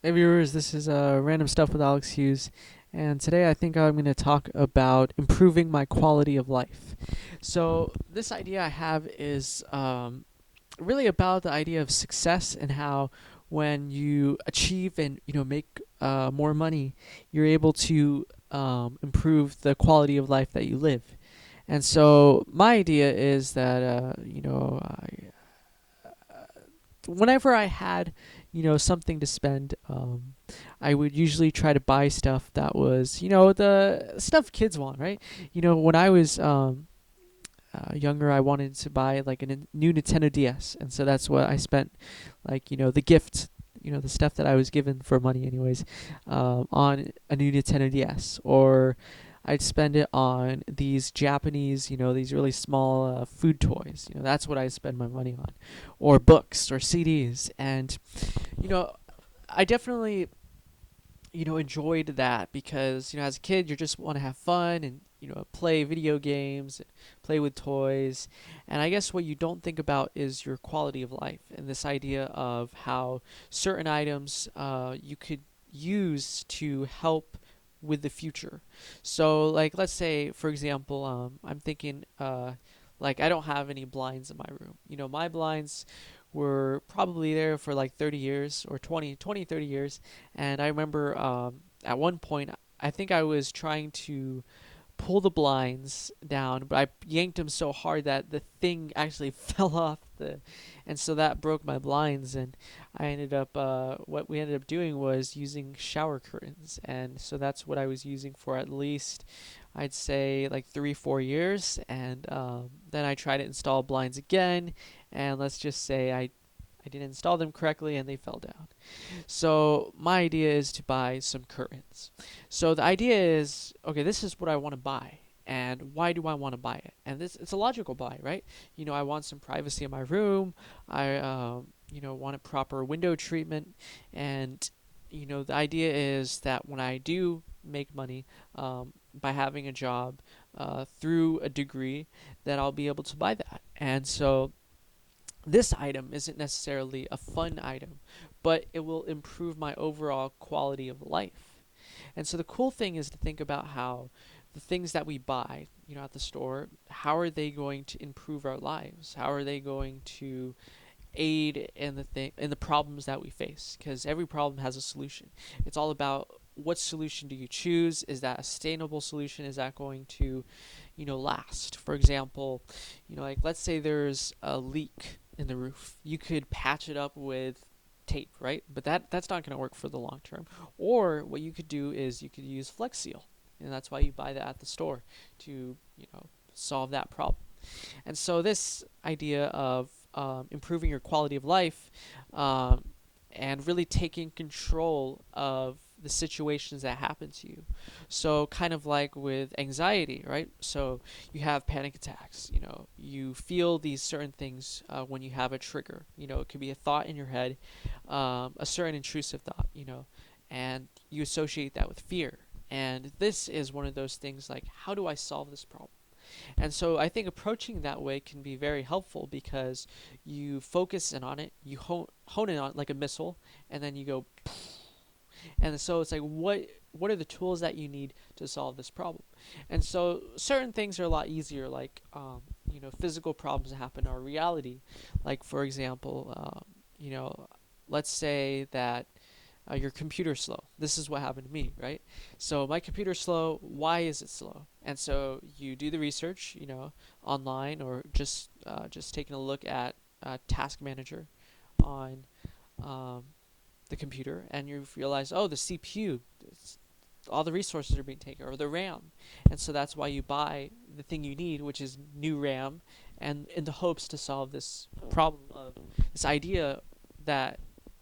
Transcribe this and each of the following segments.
Hey viewers, this is Random Stuff with Alex Hughes, and today I think I'm going to talk about improving my quality of life. So this idea I have is really about the idea of success and how when you achieve and make more money, you're able to improve the quality of life that you live. And so my idea is that whenever I had, something to spend, I would usually try to buy stuff that was, the stuff kids want, right? When I was younger, I wanted to buy like a new Nintendo DS, and so that's what I spent, like, the gift. The stuff that I was given for money, anyways, on a new Nintendo DS, or I'd spend it on these Japanese, these really small food toys. That's what I spend my money on, or books or CDs. And you know, I definitely enjoyed that because as a kid you just want to have fun and play video games, play with toys. And I guess what you don't think about is your quality of life and this idea of how certain items you could use to help with the future. So like, let's say for example, I'm thinking like I don't have any blinds in my room. My blinds were probably there for like 30 years or 30 years. And I remember at one point, I think I was trying to pull the blinds down, but I yanked them so hard that the thing actually fell off and so that broke my blinds. And I ended up, what we ended up doing was using shower curtains, and so that's what I was using for at least, I'd say like 3 4 years. And then I tried to install blinds again, and let's just say I didn't install them correctly and they fell down. So my idea is to buy some curtains. So the idea is, okay, this is what I want to buy. And why do I want to buy it? And this it's a logical buy, right? I want some privacy in my room. I want a proper window treatment. And the idea is that when I do make money by having a job through a degree, that I'll be able to buy that. And so this item isn't necessarily a fun item, but it will improve my overall quality of life. And so the cool thing is to think about how the things that we buy, at the store, how are they going to improve our lives? How are they going to aid in the problems that we face? Because every problem has a solution. It's all about what solution do you choose? Is that a sustainable solution? Is that going to last? For example, like let's say there's a leak in the roof. You could patch it up with tape, right? But that's not going to work for the long term. Or what you could do is you could use Flex Seal, and that's why you buy that at the store to solve that problem. And so this idea of improving your quality of life um, and really taking control of the situations that happen to you. So kind of like with anxiety, right? So you have panic attacks. You feel these certain things when you have a trigger. It could be a thought in your head, a certain intrusive thought. And you associate that with fear. And this is one of those things like, how do I solve this problem? And so I think approaching that way can be very helpful because you focus in on it, you hone in on it like a missile, and then you go. And so it's like, what are the tools that you need to solve this problem? And so certain things are a lot easier, like physical problems that happen are reality. Like for example, let's say that your computer's slow. This is what happened to me, right? So my computer's slow. Why is it slow? And so you do the research, online, or just taking a look at Task Manager on um, the computer, and you realize, oh, the CPU, all the resources are being taken, or the RAM, and so that's why you buy the thing you need, which is new RAM, and in the hopes to solve this problem of this idea that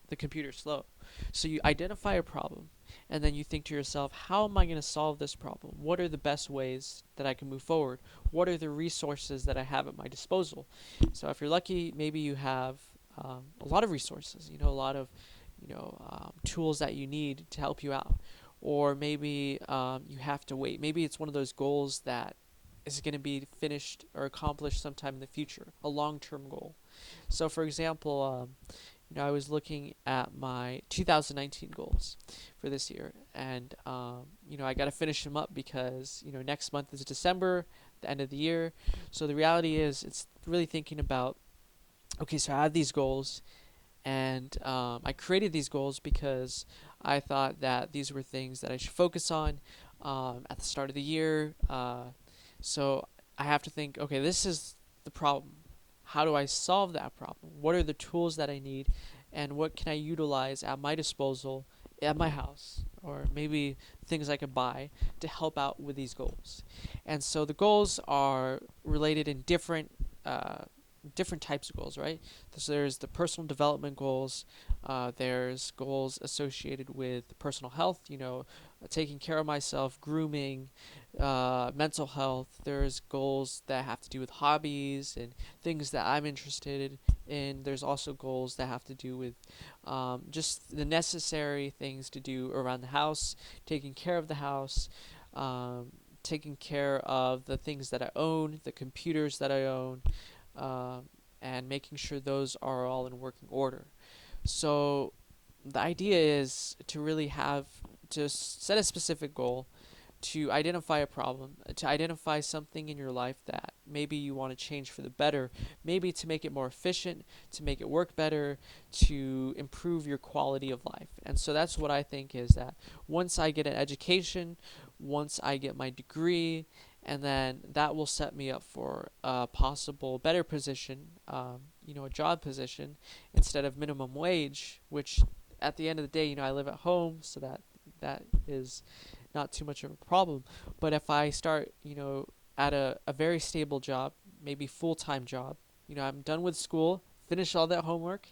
the computer's slow. So you identify a problem, and then you think to yourself, how am I going to solve this problem? What are the best ways that I can move forward? What are the resources that I have at my disposal? So if you're lucky, maybe you have a lot of resources, a lot of tools that you need to help you out. Or maybe you have to wait. Maybe it's one of those goals that is going to be finished or accomplished sometime in the future, a long-term goal. So, for example, I was looking at my 2019 goals for this year, and I got to finish them up because next month is December, the end of the year. So the reality is, it's really thinking about, okay, so I have these goals, and I created these goals because I thought that these were things that I should focus on at the start of the year. So I have to think, okay, this is the problem. How do I solve that problem? What are the tools that I need, and what can I utilize at my disposal at my house, or maybe things I could buy to help out with these goals? And so the goals are related in different types of goals, right? So there's the personal development goals. There's goals associated with personal health, taking care of myself, grooming, mental health. There's goals that have to do with hobbies and things that I'm interested in. There's also goals that have to do with just the necessary things to do around the house, taking care of the house, taking care of the things that I own, the computers that I own, um, and making sure those are all in working order. So the idea is to really have to set a specific goal, to identify a problem, to identify something in your life that maybe you want to change for the better, maybe to make it more efficient, to make it work better, to improve your quality of life. And so that's what I think is that once I get an education, once I get my degree, and then that will set me up for a possible better position, a job position instead of minimum wage, which at the end of the day, I live at home, so that is not too much of a problem. But if I start, at a very stable job, maybe full-time job, I'm done with school, finish all that homework,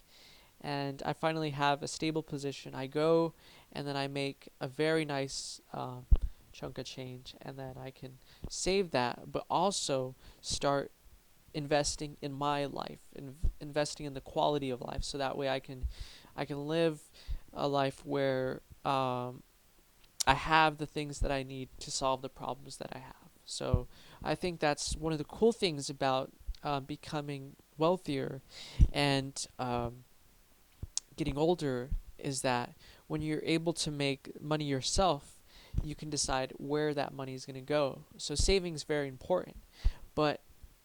and I finally have a stable position. I go and then I make a very nice chunk of change, and then I can save that, but also start investing in my life, investing in the quality of life, so that way I can live a life where I have the things that I need to solve the problems that I have. So I think that's one of the cool things about becoming wealthier and getting older, is that when you're able to make money yourself, you can decide where that money is going to go. So saving is very important, but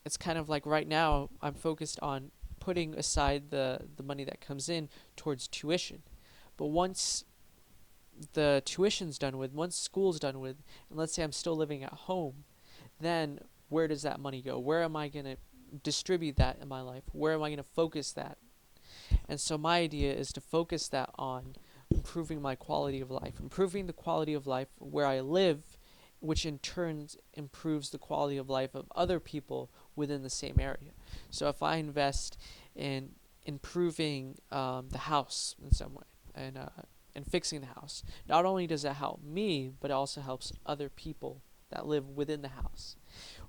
it's kind of like right now I'm focused on putting aside the money that comes in towards tuition. But once the tuition's done with, once school's done with, and let's say I'm still living at home, then where does that money go? Where am I going to distribute that in my life? Where am I going to focus that? And so my idea is to focus that on improving my quality of life, improving the quality of life where I live, which in turn improves the quality of life of other people within the same area. So if I invest in improving the house in some way, and fixing the house, not only does that help me, but it also helps other people that live within the house.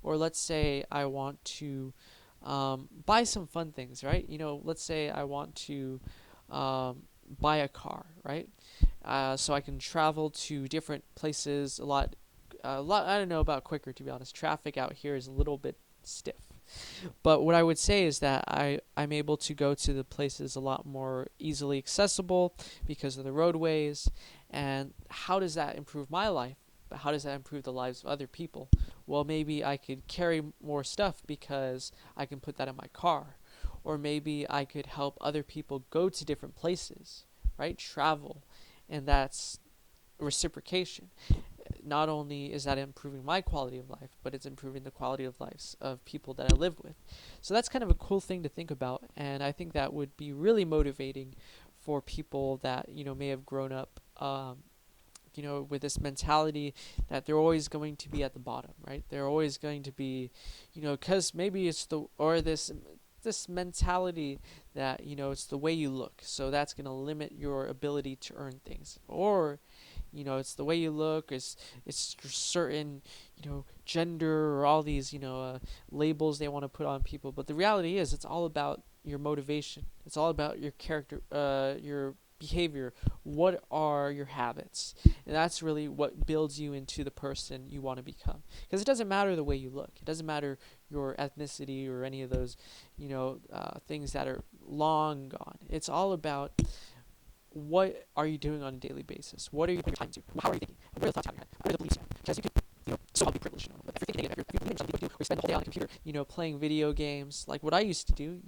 Or let's say I want to buy some fun things, right? Let's say I want to buy a car, right? So I can travel to different places a lot. I don't know about quicker, to be honest. Traffic out here is a little bit stiff. But what I would say is that I'm able to go to the places a lot more easily accessible because of the roadways. And how does that improve my life? But how does that improve the lives of other people? Well, maybe I could carry more stuff because I can put that in my car. Or maybe I could help other people go to different places, right? Travel. And that's reciprocation. Not only is that improving my quality of life, but it's improving the quality of lives of people that I live with. So that's kind of a cool thing to think about, and I think that would be really motivating for people that may have grown up, with this mentality that they're always going to be at the bottom, right? They're always going to be, because maybe it's this mentality that it's the way you look, so that's going to limit your ability to earn things. Or it's the way you look, it's certain gender, or all these labels they want to put on people. But the reality is, it's all about your motivation. It's all about your character, your behavior? What are your habits? And that's really what builds you into the person you want to become. Because it doesn't matter the way you look. It doesn't matter your ethnicity or any of those, things that are long gone. It's all about what are you doing on a daily basis? What are you putting your time into? How are you thinking? What are the thoughts you have in your head? What are the beliefs you have? Because you could, so I'll be privileged, but if you're thinking negative, if you're some people do, or spend the whole day on the computer, playing video games, like what I used to do,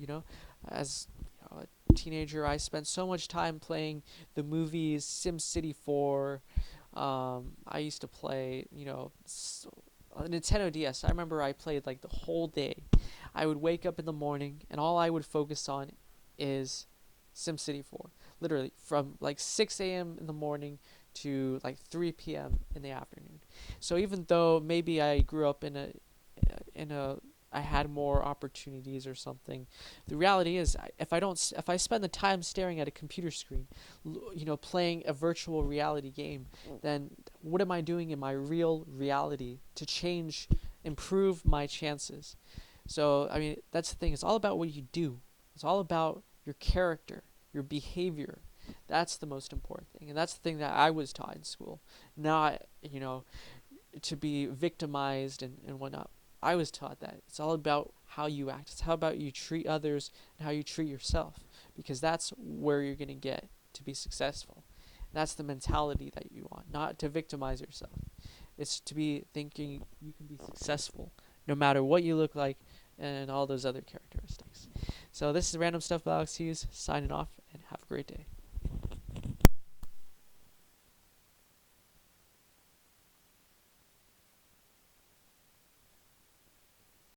as a teenager, I spent so much time playing the movies, SimCity 4. I used to play, a Nintendo DS. I remember I played like the whole day. I would wake up in the morning, and all I would focus on is SimCity 4. Literally from like 6 a.m. in the morning to like 3 p.m. in the afternoon. So even though maybe I grew up in a I had more opportunities or something, the reality is if I spend the time staring at a computer screen, playing a virtual reality game, then what am I doing in my real reality to change, improve my chances? So I mean, that's the thing. It's all about what you do. It's all about your character, your behavior. That's the most important thing, and that's the thing that I was taught in school. Not, to be victimized and whatnot. I was taught that it's all about how you act. It's how about you treat others and how you treat yourself, because that's where you're gonna get to be successful. That's the mentality that you want, not to victimize yourself. It's to be thinking you can be successful no matter what you look like and all those other characteristics. So this is Random Stuff with Alex Hughes, signing off, and have a great day.